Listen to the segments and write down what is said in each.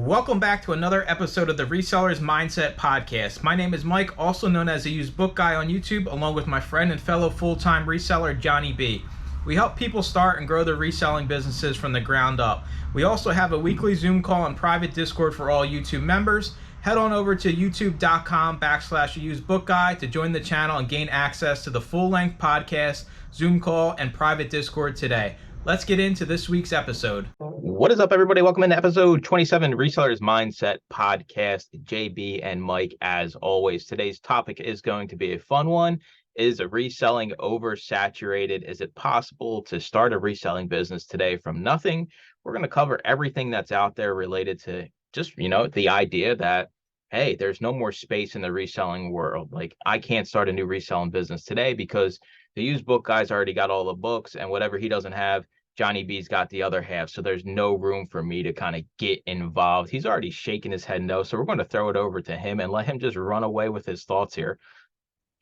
Welcome back to another episode of the Resellers Mindset Podcast. My name is Mike, also known as the Used Book Guy on YouTube, along with my friend and fellow full-time reseller, Johnny B. We help people start and grow their reselling businesses from the ground up. We also have a weekly Zoom call and private Discord for all YouTube members. Head on over to youtube.com/usedbookguy to join the channel and gain access to the full-length podcast, Zoom call, and private Discord today. Let's get into this week's episode. What is up, everybody? Welcome into episode 27, Resellers Mindset Podcast. JB and Mike, as always. Today's topic is going to be a fun one. Is reselling oversaturated? Is it possible to start a reselling business today from nothing? We're going to cover everything that's out there related to just, the idea that, hey, there's no more space in the reselling world. Like, I can't start a new reselling business today because the used book guy's already got all the books, and whatever he doesn't have, Johnny B's got the other half. So there's no room for me to kind of get involved. He's already shaking his head no. So we're going to throw it over to him and let him just run away with his thoughts here.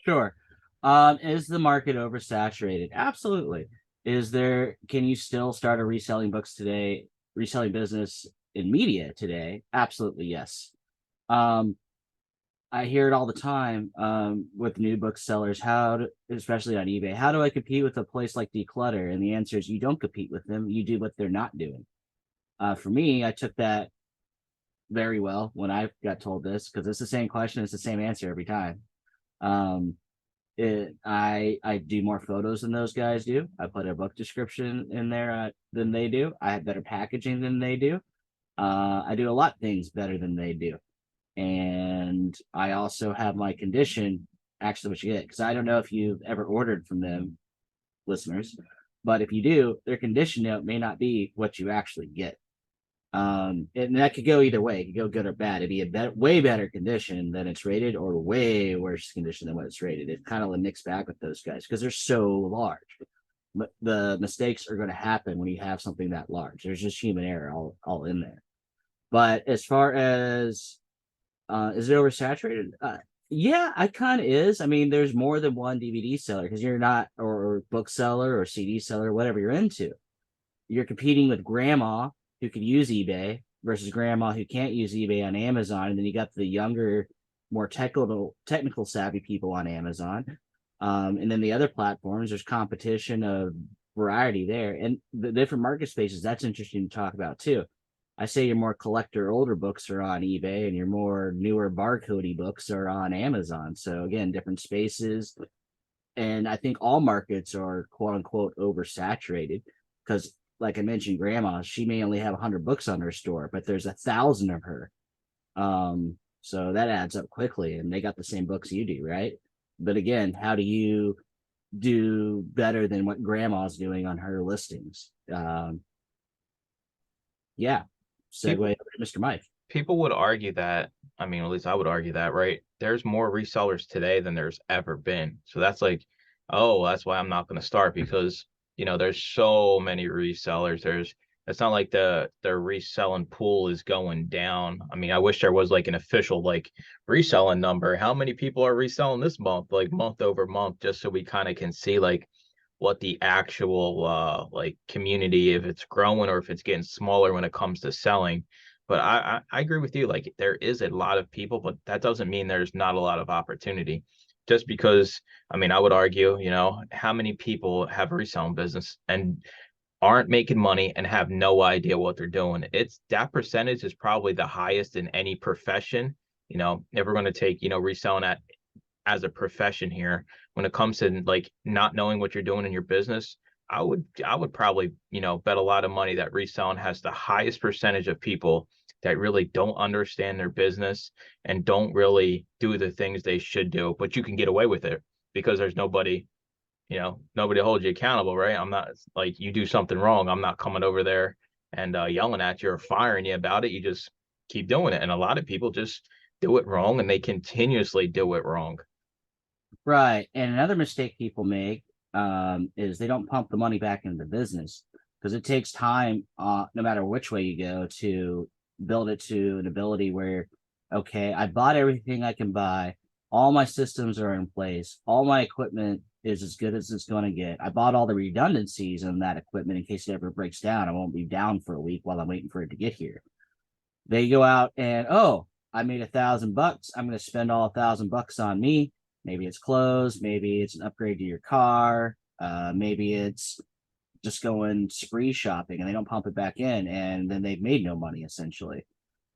Sure. Is the market oversaturated? Absolutely. Can you still start a reselling business in media today? Absolutely, yes. I hear it all the time with new booksellers, especially on eBay, how do I compete with a place like Declutter? And the answer is you don't compete with them. You do what they're not doing. For me, I took that very well when I got told this, because it's the same question. It's the same answer every time. I do more photos than those guys do. I put a book description in there than they do. I have better packaging than they do. I do a lot of things better than they do. And I also have my condition, actually what you get, because I don't know if you've ever ordered from them, listeners, but if you do, their condition note may not be what you actually get. And that could go either way. It could go good or bad. It'd be a way better condition than it's rated, or way worse condition than what it's rated. It's kind of a mixed bag with those guys because they're so large. But the mistakes are going to happen when you have something that large. There's just human error all in there. But as far as is it oversaturated? Yeah, I kind of is. I mean, there's more than one DVD seller because you're not, or bookseller or CD seller, whatever you're into. You're competing with grandma who could use eBay versus grandma who can't use eBay on Amazon, and then you got the younger, more technical savvy people on Amazon, and then the other platforms. There's competition of variety there, and the different market spaces. That's interesting to talk about too. I say your more collector older books are on eBay and your more newer barcodey books are on Amazon. So again, different spaces. And I think all markets are quote unquote oversaturated because, like I mentioned, grandma, she may only have 100 books on her store, but there's 1,000 of her. So that adds up quickly, and they got the same books you do, right? But again, how do you do better than what grandma's doing on her listings? Yeah. Segue over to Mr. Mike. People would argue that, at least I would argue that, right? There's more resellers today than there's ever been. So that's like, oh, that's why I'm not going to start, because, there's so many resellers. It's not like the reselling pool is going down. I wish there was like an official like reselling number. How many people are reselling this month, like month over month, just so we kind of can see like what the actual like community, if it's growing or if it's getting smaller when it comes to selling. But I agree with you. Like, there is a lot of people, but that doesn't mean there's not a lot of opportunity. Just because, I would argue, how many people have a reselling business and aren't making money and have no idea what they're doing? That percentage is probably the highest in any profession. If we're going to take, reselling as a profession here, when it comes to like not knowing what you're doing in your business, I would probably, bet a lot of money that reselling has the highest percentage of people that really don't understand their business and don't really do the things they should do, but you can get away with it because there's nobody to hold you accountable, right? I'm not like, you do something wrong, I'm not coming over there and yelling at you or firing you about it. You just keep doing it. And a lot of people just do it wrong, and they continuously do it wrong. Right. And another mistake people make is they don't pump the money back into the business, because it takes time, no matter which way you go, to build it to an ability where, okay, I bought everything I can buy. All my systems are in place. All my equipment is as good as it's going to get. I bought all the redundancies in that equipment in case it ever breaks down. I won't be down for a week while I'm waiting for it to get here. They go out and, oh, I made $1,000. I'm going to spend all $1,000 on me. Maybe it's clothes. Maybe it's an upgrade to your car. Maybe it's just going spree shopping and they don't pump it back in, and then they've made no money essentially.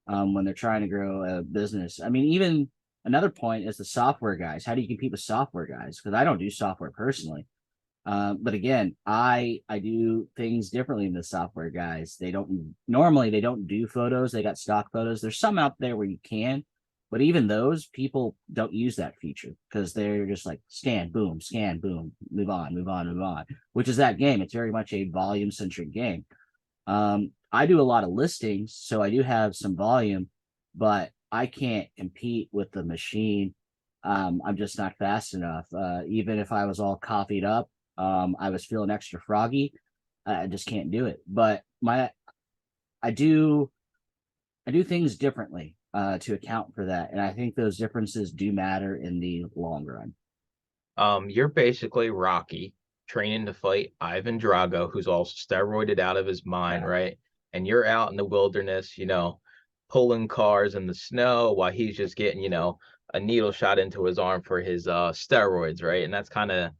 When they're trying to grow a business. I mean, even another point is the software guys. How do you compete with software guys? Because I don't do software personally. But again, I do things differently than the software guys. They don't do photos. They got stock photos. There's some out there where you can, but even those people don't use that feature because they're just like scan, boom, move on, move on, move on, which is that game. It's very much a volume centric game. I do a lot of listings, so I do have some volume, but I can't compete with the machine. I'm just not fast enough. Even if I was all coffeed up, I was feeling extra froggy. I just can't do it. But I do things differently to account for that, and I think those differences do matter in the long run. You're basically Rocky training to fight Ivan Drago, who's all steroided out of his mind, right? And you're out in the wilderness, pulling cars in the snow while he's just getting, a needle shot into his arm for his steroids, right? And that's kind of,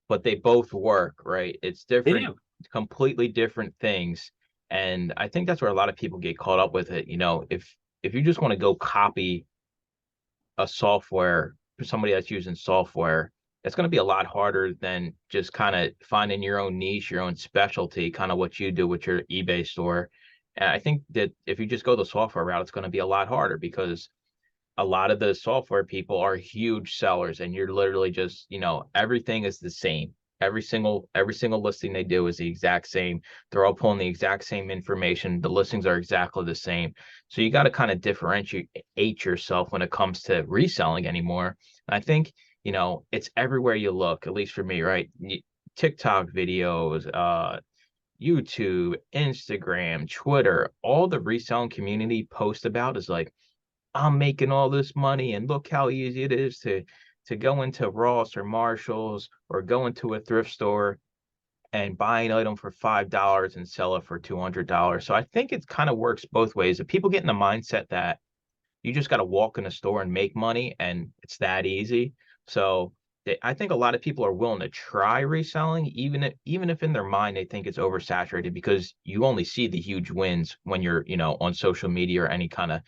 but they both work, right? It's different, completely different things. And I think that's where a lot of people get caught up with it. If you just want to go copy a software, somebody that's using software, it's going to be a lot harder than just kind of finding your own niche, your own specialty, kind of what you do with your eBay store. And I think that if you just go the software route, it's going to be a lot harder because a lot of the software people are huge sellers, and you're literally just, everything is the same. Every single listing they do is the exact same. They're all pulling the exact same information. The listings are exactly the same. So you got to kind of differentiate yourself when it comes to reselling anymore. And I think, it's everywhere you look, at least for me, right? TikTok videos, YouTube, Instagram, Twitter, all the reselling community post about is like, I'm making all this money and look how easy it is to go into Ross or Marshalls or go into a thrift store and buy an item for $5 and sell it for $200. So I think it kind of works both ways. If people get in the mindset that you just got to walk in a store and make money and it's that easy. So I think a lot of people are willing to try reselling, even if in their mind they think it's oversaturated, because you only see the huge wins when you're, on social media or any kind of,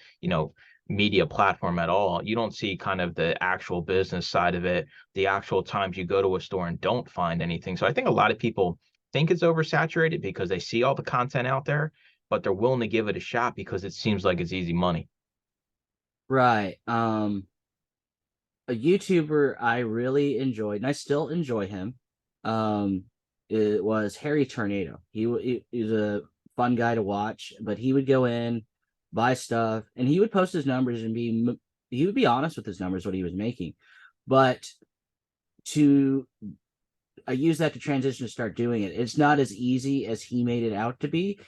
media platform at all. You don't see kind of the actual business side of it, the actual times you go to a store and don't find anything. So I think a lot of people think it's oversaturated because they see all the content out there, but they're willing to give it a shot because it seems like it's easy money. Right. A YouTuber I really enjoyed, and I still enjoy him, it was Harry Tornado. He's a fun guy to watch, but he would go in, buy stuff, and he would post his numbers and he would be honest with his numbers, what he was making. But I use that to transition to start doing it. It's not as easy as he made it out to be,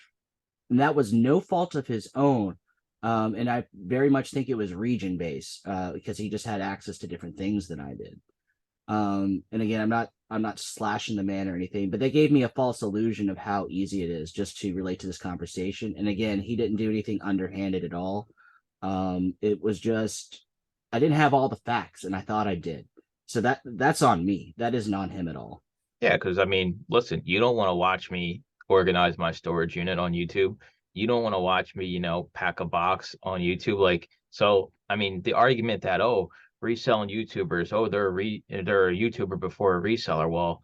and that was no fault of his own. And I very much think it was region based because he just had access to different things than I did. And again, I'm not slashing the man or anything, but they gave me a false illusion of how easy it is just to relate to this conversation. And again, he didn't do anything underhanded at all. It was just I didn't have all the facts, and I thought I did. So that's on me. That isn't on him at all. Yeah, because I mean, listen, you don't want to watch me organize my storage unit on YouTube. You don't want to watch me, pack a box on YouTube. Like, so, I mean, the argument that, oh, reselling YouTubers, oh, they're a YouTuber before a reseller. Well,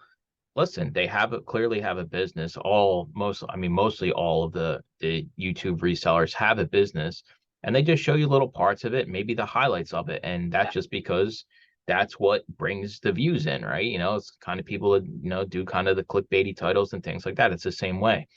listen, they clearly have a business. Mostly all of the YouTube resellers have a business, and they just show you little parts of it, maybe the highlights of it, and that's just because that's what brings the views in, right? It's kind of people that do kind of the clickbaity titles and things like that. It's the same way.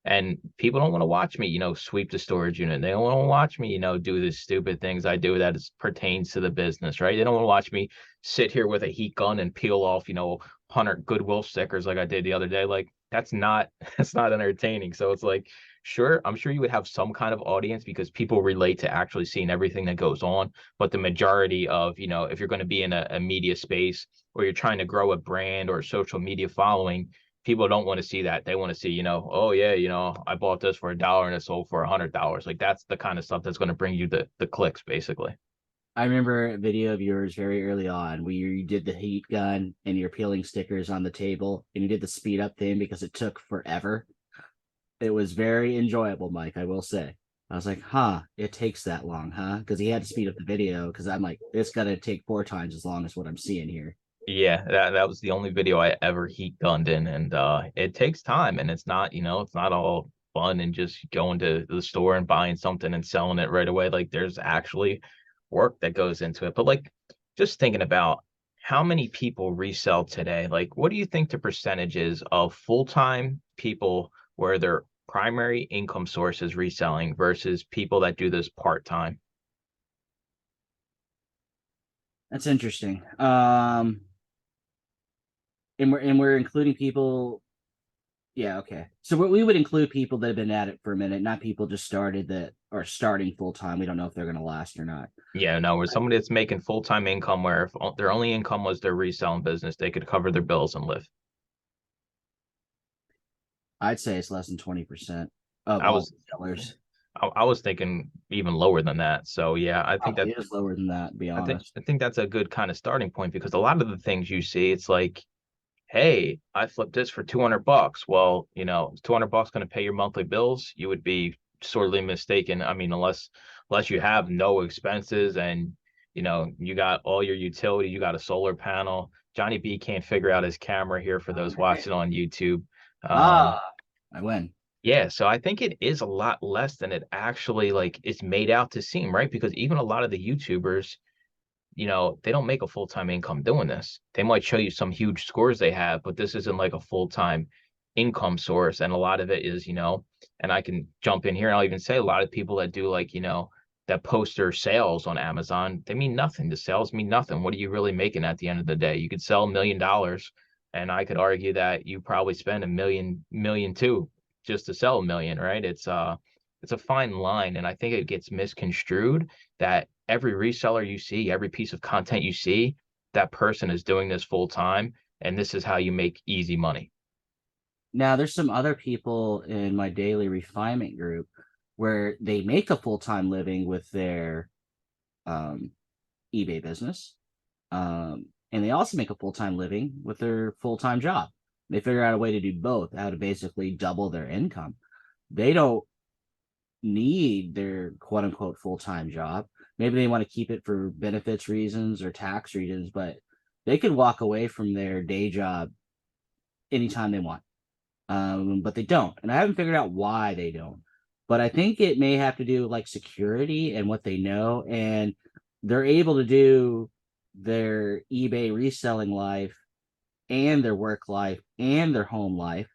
And people don't want to watch me, sweep the storage unit. They don't want to watch me, do the stupid things I do that pertains to the business, right? They don't want to watch me sit here with a heat gun and peel off, 100 Goodwill stickers like I did the other day. Like that's not entertaining. So it's like, sure, I'm sure you would have some kind of audience because people relate to actually seeing everything that goes on. But the majority of, if you're going to be in a media space or you're trying to grow a brand or a social media following, people don't want to see that. They want to see, you know, oh yeah, you know, I bought this for $1 and it sold for $100. Like that's the kind of stuff that's going to bring you the clicks, basically. I remember a video of yours very early on where you did the heat gun and you're peeling stickers on the table and you did the speed up thing because it took forever. It was very enjoyable, Mike, I will say. I was like, huh, it takes that long, huh? Because he had to speed up the video because I'm like, it's going to take 4 times as long as what I'm seeing here. Yeah, that was the only video I ever heat gunned in, and it takes time, and it's not, you know, it's not all fun and just going to the store and buying something and selling it right away. Like there's actually work that goes into it. But like just thinking about how many people resell today, like what do you think the percentage is of full-time people where their primary income source is reselling versus people that do this part-time? That's interesting. And we're including people. Yeah, okay. So we would include people that have been at it for a minute, not people just started that are starting full time. We don't know if they're going to last or not. Yeah, no, where somebody that's making full-time income where if their only income was their reselling business, they could cover their bills and live. I'd say it's less than 20% of I all was sellers. I was thinking even lower than that. So yeah, Probably is lower than that, to be honest. I think that's a good kind of starting point because a lot of the things you see, it's like, hey, I flipped this for $200. Well, you know, is $200 going to pay your monthly bills? You would be sorely mistaken. I mean, unless you have no expenses and you know you got all your utility, you got a solar panel. Johnny B can't figure out his camera here for those watching on YouTube. Um, I win. yeah, so I think it is a lot less than it actually like is made out to seem, right? Because even a lot of the YouTubers, you know, they don't make a full-time income doing this. They might show you some huge scores they have, but this isn't like a full-time income source. And a lot of it is, you know, and I can jump in here and I'll even say a lot of people that do like, you know, that poster sales on Amazon, they mean nothing. The sales mean nothing. What are you really making at the end of the day? You could sell $1 million, and I could argue that you probably spend a million too just to sell 1 million, right? It's a fine line, and I think it gets misconstrued that every reseller you see, every piece of content you see, that person is doing this full time, and this is how you make easy money. Now, there's some other people in my daily refinement group where they make a full time living with their um, eBay business. And they also make a full time living with their full time job. They figure out a way to do both, how to basically double their income. They don't need their quote unquote full time job. Maybe they want to keep it for benefits reasons or tax reasons, but they could walk away from their day job anytime they want. But they don't. And I haven't figured out why they don't. But I think it may have to do with like security and what they know. And they're able to do their eBay reselling life and their work life and their home life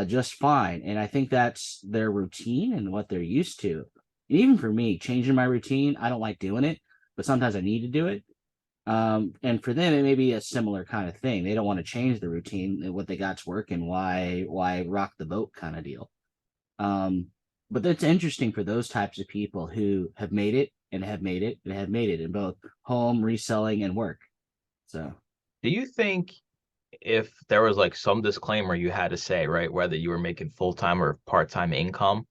just fine. And I think that's their routine and what they're used to. And even for me, changing my routine, I don't like doing it, but sometimes I need to do it. And for them, it may be a similar kind of thing. They don't want to change the routine. What they got's working. Why rock the boat kind of deal. But that's interesting for those types of people who have made it and have made it and have made it in both home, reselling, and work. So Do you think if there was like some disclaimer you had to say, right, whether you were making full-time or part-time income,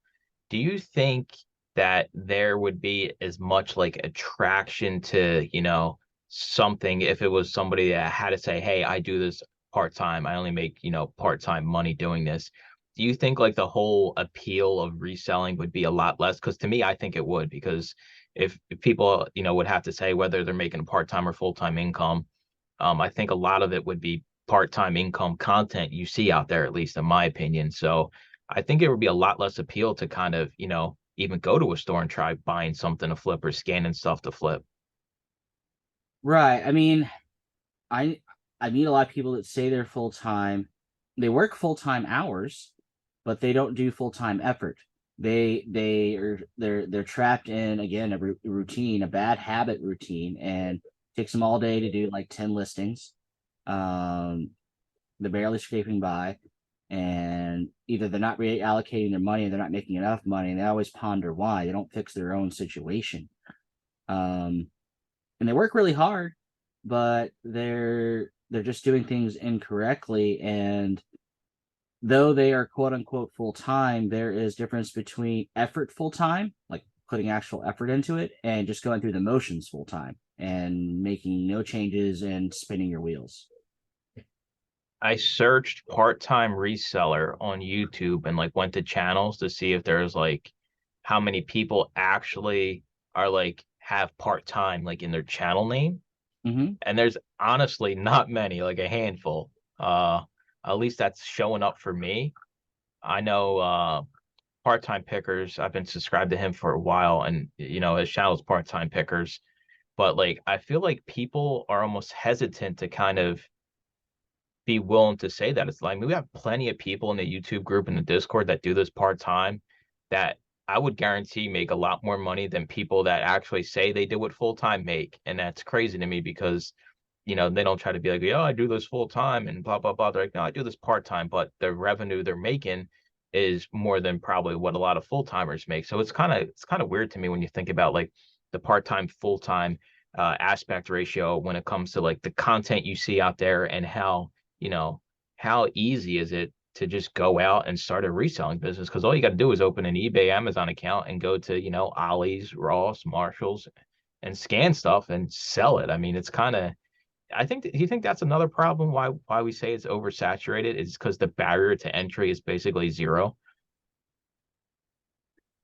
do you think that there would be as much like attraction to, you know, something if it was somebody that had to say, hey, I do this part-time, I only make, you know, part-time money doing this? Do you think like the whole appeal of reselling would be a lot less? Because to me, I think it would, because if people, you know, would have to say whether they're making part-time or full-time income, I think a lot of it would be part-time income content you see out there, at least in my opinion. So I think it would be a lot less appeal to kind of, you know, even go to a store and try buying something to flip or scanning stuff to flip. right. I mean, I I meet a lot of people that say they're full time. They work full time hours, but they don't do full time effort. They're trapped in again a routine, a bad habit routine, and it takes them all day to do like 10 listings. Um, they're barely scraping by, and either they're not reallocating their money, or they're not making enough money, and they always ponder why. They don't fix their own situation. Um, and they work really hard, but they're just doing things incorrectly, and though they are quote unquote full time, there is difference between effort full time, like putting actual effort into it, and just going through the motions full time and making no changes and spinning your wheels. I searched part-time reseller on YouTube and like went to channels to see if there's like how many people actually are like have part-time like in their channel name. Mm-hmm. And there's honestly not many, like a handful. At least that's showing up for me. I know part-time pickers, I've been subscribed to him for a while, and his channel's part-time pickers. But like I feel like people are almost hesitant to kind of be willing to say that. It's like we have plenty of people in the YouTube group and the Discord that do this part-time that I would guarantee make a lot more money than people that actually say they do it full-time make. And that's crazy to me because they don't try to be like, oh, I do this full time and blah, blah, blah. They're like, no, I do this part time, but the revenue they're making is more than probably what a lot of full timers make. So it's kind of weird to me when you think about like the part time, full time aspect ratio when it comes to like the content you see out there and how easy is it to just go out and start a reselling business? Because all you got to do is open an eBay, Amazon account and go to, Ollie's, Ross, Marshalls and scan stuff and sell it. I mean, it's kind of I think you think that's another problem why we say it's oversaturated is because the barrier to entry is basically zero.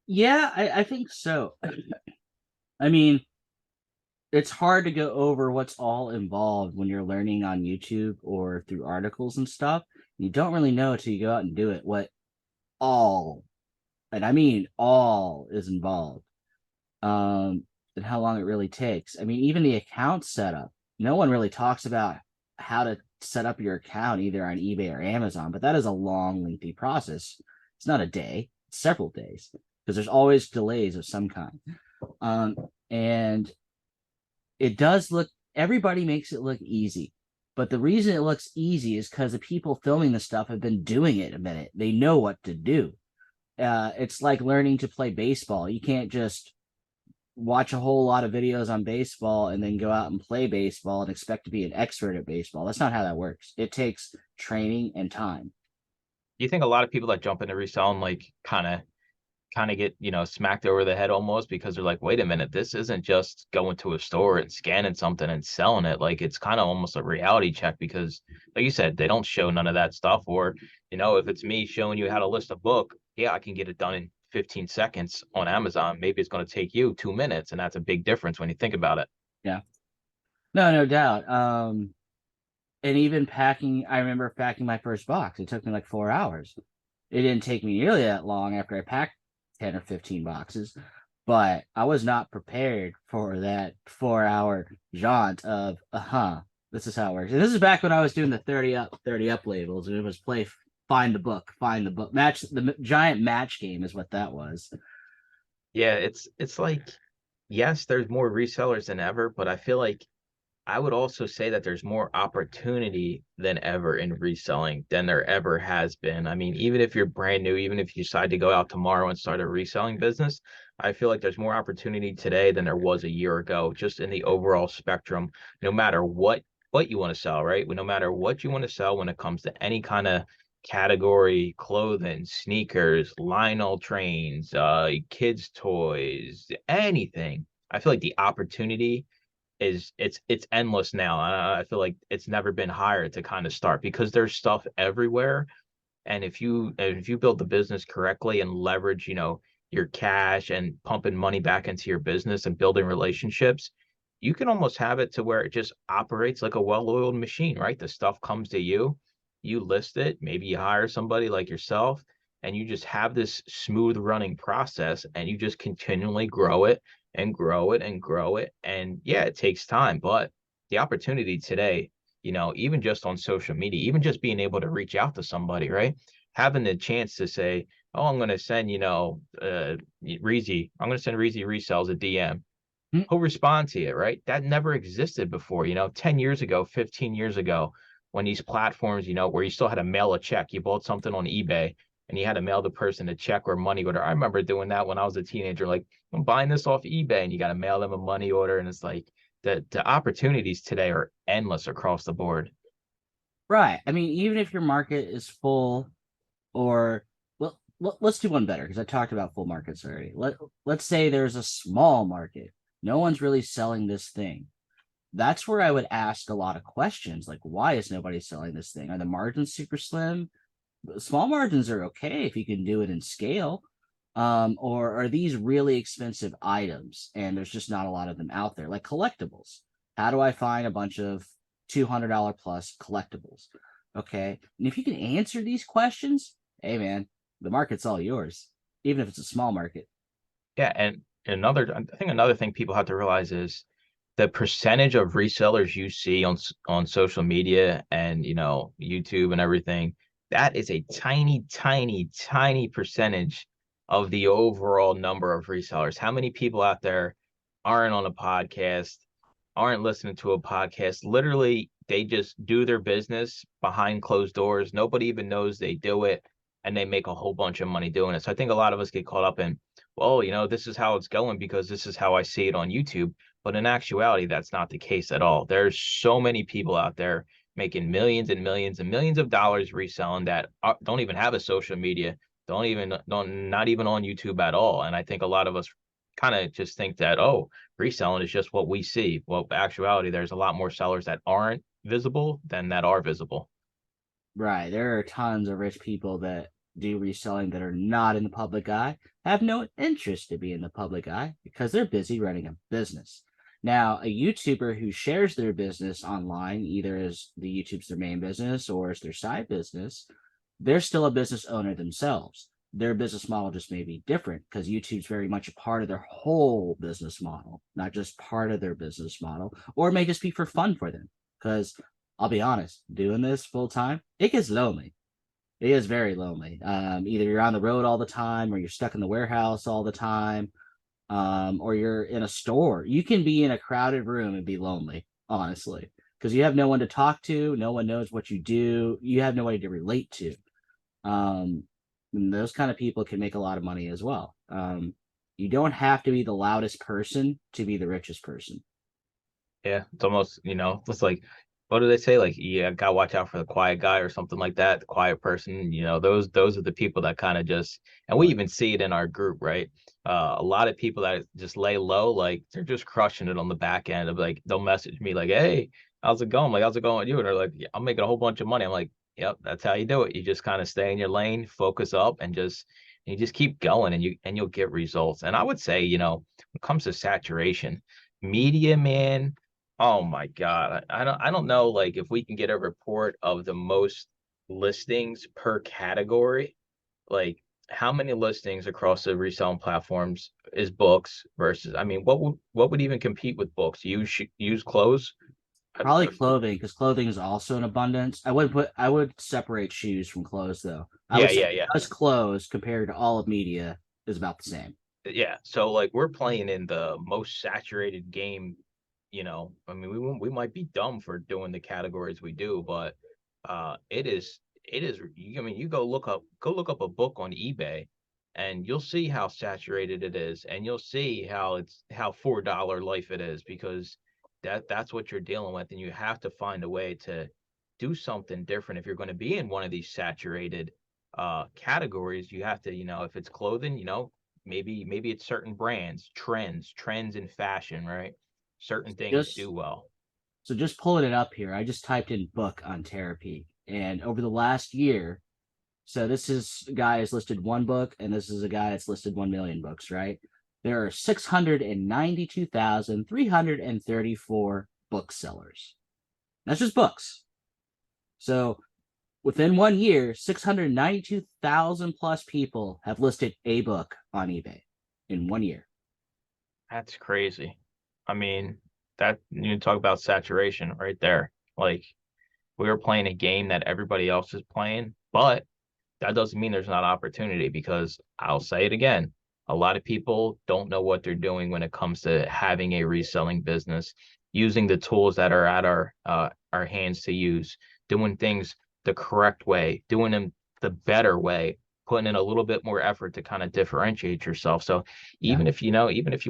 Yeah, I think so. I mean, it's hard to go over what's all involved when you're learning on YouTube or through articles and stuff. You don't really know until you go out and do it what all, and I mean all, is involved. And how long it really takes. I mean, even the account setup. No one really talks about how to set up your account either on eBay or Amazon, but that is a long, lengthy process. It's not a day, it's several days because there's always delays of some kind. And it does look, everybody makes it look easy. But the reason it looks easy is because the people filming the stuff have been doing it a minute. They know what to do. It's like learning to play baseball. You can't just watch a whole lot of videos on baseball and then go out and play baseball and expect to be an expert at baseball. That's not how that works. It takes training and time. Do you think a lot of people that jump into reselling like kind of get smacked over the head almost because they're like, wait a minute, this isn't just going to a store and scanning something and selling it. Like it's kind of almost a reality check because like you said, they don't show none of that stuff. Or if it's me showing you how to list a book, yeah, I can get it done in 15 seconds on Amazon. Maybe it's going to take you 2 minutes, and that's a big difference when you think about it. Yeah, no doubt. And even packing, I remember packing my first box. It took me like 4 hours. It didn't take me nearly that long after I packed 10 or 15 boxes, but I was not prepared for that 4 hour jaunt of this is how it works. And this is back when I was doing the 30 up labels, and it was find the book, match the giant match game is what that was. Yeah, it's like, yes, there's more resellers than ever, but I feel like I would also say that there's more opportunity than ever in reselling than there ever has been. I mean, even if you're brand new, even if you decide to go out tomorrow and start a reselling business, I feel like there's more opportunity today than there was a year ago, just in the overall spectrum, no matter what you want to sell, right? No matter what you want to sell when it comes to any kind of category, clothing, sneakers, Lionel trains, kids' toys, anything. I feel like the opportunity it's endless now. I feel like it's never been higher to kind of start because there's stuff everywhere. And if you build the business correctly and leverage, your cash and pumping money back into your business and building relationships, you can almost have it to where it just operates like a well-oiled machine, right? The stuff comes to you, you list it, maybe you hire somebody like yourself, and you just have this smooth running process and you just continually grow it and grow it and grow it. And yeah, it takes time, but the opportunity today, even just on social media, even just being able to reach out to somebody, right? Having the chance to say, oh, I'm going to send, Reezy, I'm going to send Reezy Resells a DM. He'll respond to you, right? That never existed before, 10 years ago, 15 years ago, when these platforms, where you still had to mail a check. You bought something on eBay and you had to mail the person a check or money order. I remember doing that when I was a teenager, like I'm buying this off eBay and you got to mail them a money order. And it's like the opportunities today are endless across the board. Right. I mean, even if your market is full Or let's do one better because I talked about full markets already. Let's say there's a small market. No one's really selling this thing. That's where I would ask a lot of questions like, why is nobody selling this thing? Are the margins super slim? Small margins are okay if you can do it in scale. Or are these really expensive items and there's just not a lot of them out there, like collectibles? How do I find a bunch of $200 plus collectibles? Okay. And if you can answer these questions, hey man, the market's all yours, even if it's a small market. Yeah, and I think another thing people have to realize is the percentage of resellers you see on social media and YouTube and everything. That is a tiny, tiny, tiny percentage of the overall number of resellers. How many people out there aren't on a podcast, aren't listening to a podcast? Literally, they just do their business behind closed doors. Nobody even knows they do it, and they make a whole bunch of money doing it. So I think a lot of us get caught up in, well, this is how it's going because this is how I see it on YouTube. But in actuality, that's not the case at all. There's so many people out there making millions and millions and millions of dollars reselling that don't even have a social media, not even on YouTube at all. And I think a lot of us kind of just think that, oh, reselling is just what we see. Well, in actuality, there's a lot more sellers that aren't visible than that are visible. Right. There are tons of rich people that do reselling that are not in the public eye, have no interest to be in the public eye because they're busy running a business. Now, a YouTuber who shares their business online, either as the YouTube's their main business or as their side business, they're still a business owner themselves. Their business model just may be different because YouTube's very much a part of their whole business model, not just part of their business model, or it may just be for fun for them. Because I'll be honest, doing this full time, it gets lonely. It is very lonely. Either you're on the road all the time, or you're stuck in the warehouse all the time, or you're in a store. You can be in a crowded room and be lonely, honestly, because you have no one to talk to. No one knows what you do. You have nobody to relate to. And those kind of people can make a lot of money as well. You don't have to be the loudest person to be the richest person. Yeah, it's almost, it's like, what do they say? Like, yeah, gotta watch out for the quiet guy or something like that. The quiet person, those are the people that kind of just, and we even see it in our group, right? A lot of people that just lay low, like they're just crushing it on the back end of like, they'll message me like, hey, how's it going? Like, how's it going with you? And they're like, yeah, I'm making a whole bunch of money. I'm like, yep, that's how you do it. You just kind of stay in your lane, focus up, and you just keep going, and you'll get results. And I would say, when it comes to saturation, media, man. Oh my God. I don't know like if we can get a report of the most listings per category, like how many listings across the reselling platforms is books versus, I mean, what would even compete with books? Use clothes? Probably clothing, because clothing is also in abundance. I would separate shoes from clothes though. I Yeah, would say yeah, yeah. just clothes compared to all of media is about the same. Yeah. So like we're playing in the most saturated game, I mean, we might be dumb for doing the categories we do, but it is I mean, you go look up a book on eBay and you'll see how saturated it is, and you'll see how $4 life it is, because that's what you're dealing with, and you have to find a way to do something different if you're going to be in one of these saturated categories. You have to, if it's clothing, maybe it's certain brands, trends in fashion, right? Certain things Just do well. so just pulling it up here, I just typed in book on Therapy, and over the last year, so this is a guy has listed one book, and this is a guy that's listed 1 million books, right? There are 692,334 booksellers. That's just books. So within 1 year, 692,000 plus people have listed a book on eBay in 1 year. That's crazy. I mean, that you talk about saturation right there. Like we were playing a game that everybody else is playing, but that doesn't mean there's not opportunity, because I'll say it again. A lot of people don't know what they're doing when it comes to having a reselling business, using the tools that are at our hands to use, doing things the correct way, doing them the better way, putting in a little bit more effort to kind of differentiate yourself. So Yeah. even if you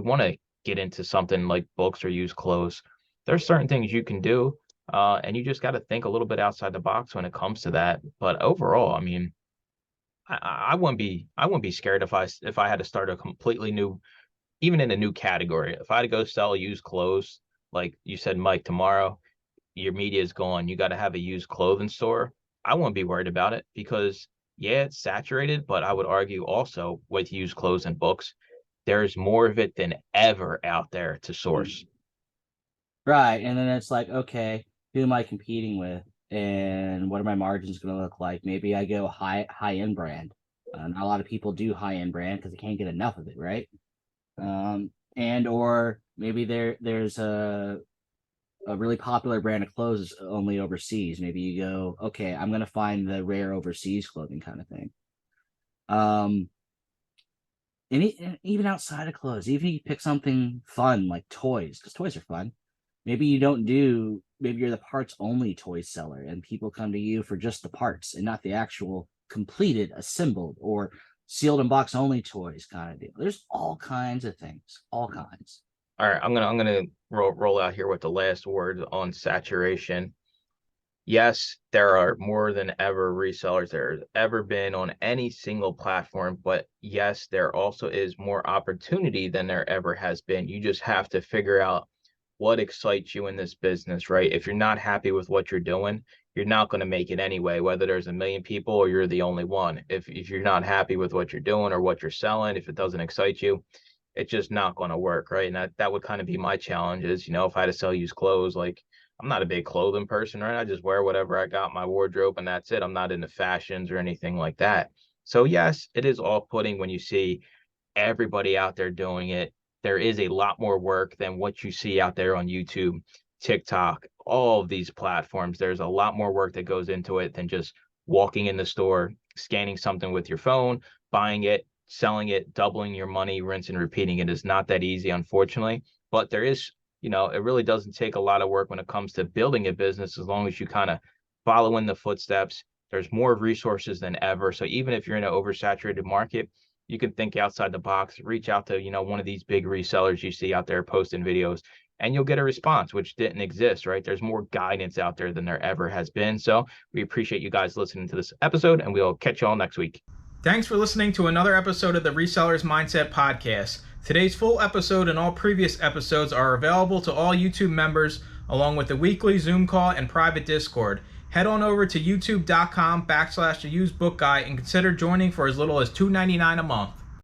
want to get into something like books or use clothes, there's certain things you can do. And you just got to think a little bit outside the box when it comes to that. But overall, I mean, I wouldn't be scared if I had to start a completely new, even in a new category. If I had to go sell used clothes, like you said, Mike, tomorrow your media is gone, you got to have a used clothing store. I wouldn't be worried about it because yeah, it's saturated, but I would argue also with used clothes and books, there's more of it than ever out there to source. Right. And then it's like, okay, who am I competing with? And what are my margins going to look like? Maybe I go high end brand. Not a lot of people do high end brand because they can't get enough of it, right? And or maybe there's a really popular brand of clothes only overseas. Maybe you go, okay, I'm going to find the rare overseas clothing kind of thing. And even outside of clothes, even if you pick something fun like toys, because toys are fun. Maybe you're the parts only toy seller and people come to you for just the parts and not the actual completed, assembled, or sealed and box only toys kind of deal. There's all kinds of things, all kinds. All right, I'm gonna roll out here with the last word on saturation. Yes, there are more than ever resellers there's ever been on any single platform, but yes, there also is more opportunity than there ever has been. You just have to figure out what excites you in this business, right? If you're not happy with what you're doing, you're not going to make it anyway, whether there's a million people or you're the only one. If you're not happy with what you're doing or what you're selling, if it doesn't excite you, it's just not going to work, right? And that would kind of be my challenge is, if I had to sell used clothes, like I'm not a big clothing person, right? I just wear whatever I got in my wardrobe and that's it. I'm not into fashions or anything like that. So yes, it is off-putting when you see everybody out there doing it. There is a lot more work than what you see out there on YouTube, TikTok, all of these platforms. There's a lot more work that goes into it than just walking in the store, scanning something with your phone, buying it, selling it, doubling your money, rinse and repeating. It is not that easy, unfortunately. But there is, it really doesn't take a lot of work when it comes to building a business as long as you kind of follow in the footsteps. There's more resources than ever. So even if you're in an oversaturated market, you can think outside the box, reach out to, one of these big resellers you see out there posting videos, and you'll get a response, which didn't exist, right? There's more guidance out there than there ever has been. So we appreciate you guys listening to this episode, and we'll catch you all next week. Thanks for listening to another episode of the Resellers Mindset Podcast. Today's full episode and all previous episodes are available to all YouTube members, along with the weekly Zoom call and private Discord. Head on over to youtube.com/theusebookguy and consider joining for as little as $2.99 a month.